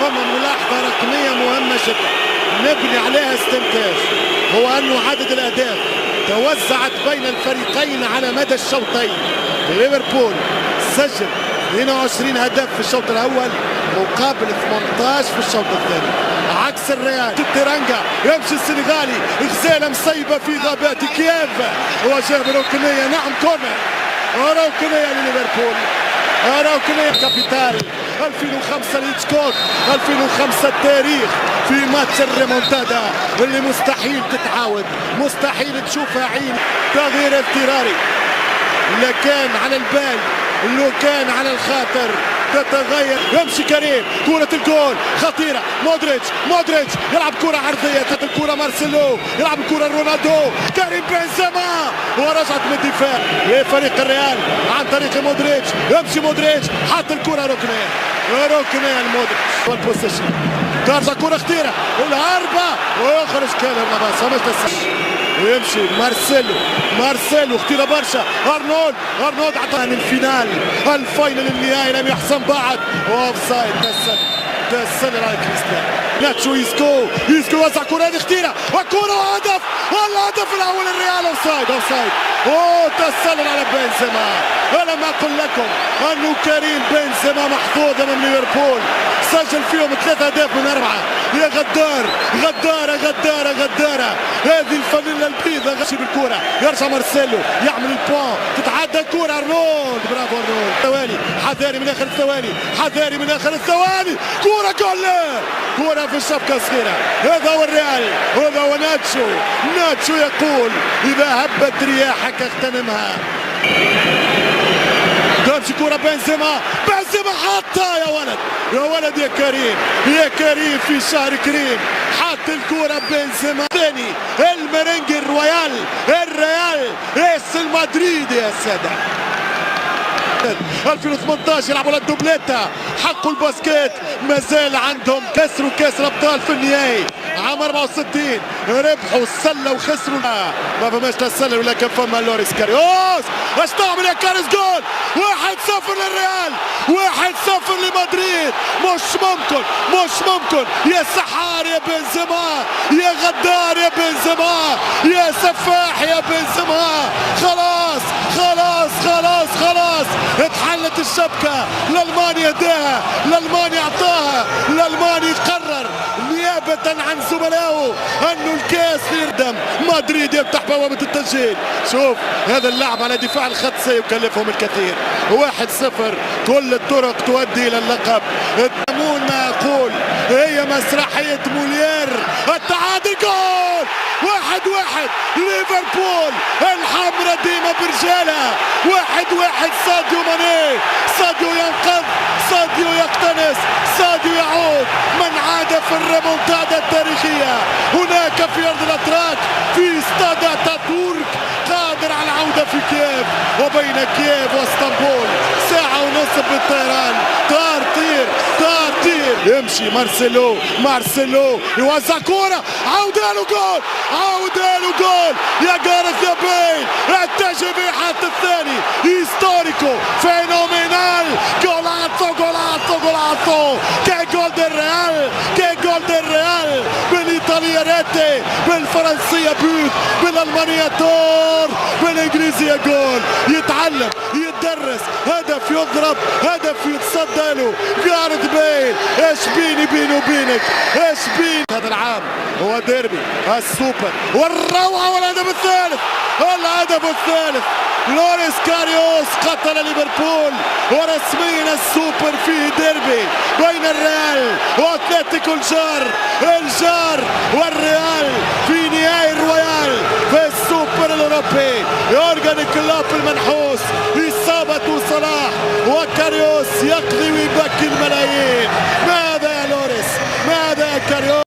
فما ملاحظة رقمية مهمة جدا نبني عليها استنتاج، هو أنه عدد الأهداف توزعت بين الفريقين على مدى الشوطين. ليفربول سجل 22 هدف في الشوط الأول مقابل 18 في الشوط الثاني، عكس الريال. تيرانجا يمشي السنغالي، غزالة مسيبة في غابات كييف وجاب ركنية. نعم كورنر، ركنية لليفربول، ركنية كابيتال 2005 لهيتشكوك، 2005 التاريخ في ماتش الريمونتادا اللي مستحيل تتعاود، مستحيل تشوفها عين. تغيير اضطراري اللي كان على البال، اللي كان على الخاطر تتغير. يمشي كريم، كرة الجول خطيرة. مودريتش يلعب كرة عرضية، تحت الكرة مارسيلو يلعب الكرة رونالدو، كريم بنزيما ورجعت من الدفاع لفريق الريال عن طريق مودريتش. يمشي مودريتش حط الكرة ركنية لمودريتش والبوسيشن. ترجع كرة خطيرة والهربة ويخرج كالر نباص مش تسجل. ويمشي مارسيلو خطيرة برشا. ارنولد عطاها الفينال الفاينل النهائي لم يحسم بعد. اوف سايد تسلل على كريستيانو. ناتشو يسكو وزع كرة خطيرة وكرة وهدف، والهدف الاول الريال. اوف سايد تسلل على بنزيما. ألم أقل لكم أنه كريم بنزيما محظوظ أمام ليفربول، سجل فيهم 3 أهداف من 4. يا غدارة هذه الفانيلا البيضاء. غشي بالكرة يرجع مارسيلو يعمل البوان، تتعدى الكرة أرنولد. برافو أرنولد. ثواني حذاري من آخر الثواني، كرة جول، كرة في الشبكة الصغيرة. هذا هو الريال، هذا هو ناتشو يقول إذا هبت رياحك اغتنمها. تمشي كرة بنزيما حطها يا ولد يا كريم في شهر كريم حط الكرة بنزيما. ثاني المرنج الريال اس المدريد يا سادة. 2018 يلعبوا للدوبليتا، حقوا الباسكيت، مازال عندهم كسروا كاس الابطال في النهائي عام 64، ربحوا السله وخسروا. ما فماش لا السله ولا كان فما لوريس كاريوس. اش تعمل يا كاريس؟ جول 1-0 للريال، 1-0 لمدريد. مش ممكن يا سحار يا بنزيما، يا غدار يا بنزيما، يا سفاح يا بنزيما. خلاص اتحلت الشبكة. الألماني هداها، الألماني أعطاها، الألماني قرر نيابة عن زملائه أنه الكاس يردم. مدريد يفتح بوابة التسجيل. شوف هذا اللعب على دفاع الخط سيكلفهم الكثير. 1-0 كل الطرق تؤدي إلى اللقب. الدمون ما أقول هي مسرحية موليير. التعادل جول 1-1 ليفربول. الحمرة ديما برجالها. 1-1 ساديو ماني، ساديو ينقذ، ساديو يقتنص، ساديو يعود. من عاد في الريمونتادا التاريخية هناك في أرض الأتراك في استاد أتاتورك، قادر على العودة في كييف. وبين كييف واسطنبول 1.5 ساعة بالطيران. طار طير يمشي مارسيلو يوزع كرة، عودة له جول يا جارث يا بيل. اتجه به حتى الثاني. هيستوريكو فينومينال. جولاتو كي جول ديل ريال بالايطالية ريتي، بالفرنسية بوت، بالالمانية تور، بالانجليزية جول. يتعلم يتدرس، هدف يضرب، هدف يتصدى له. جارث بيل ايش بيني وبينك، ايش بين. هذا العام هو ديربي السوبر والروعة. والهدف الثالث لوريس كاريوس قتل ليفربول، ورسميا السوبر فيه ديربي بين الريال واتلتيكو الجار والريال في نهائي الرويال في السوبر الاوروبي. يورجن كلوب المنحوس، اصابة صلاح وكاريوس يقضي ويبكي الملايين. ماذا يا لوريس، ماذا يا كاريوس؟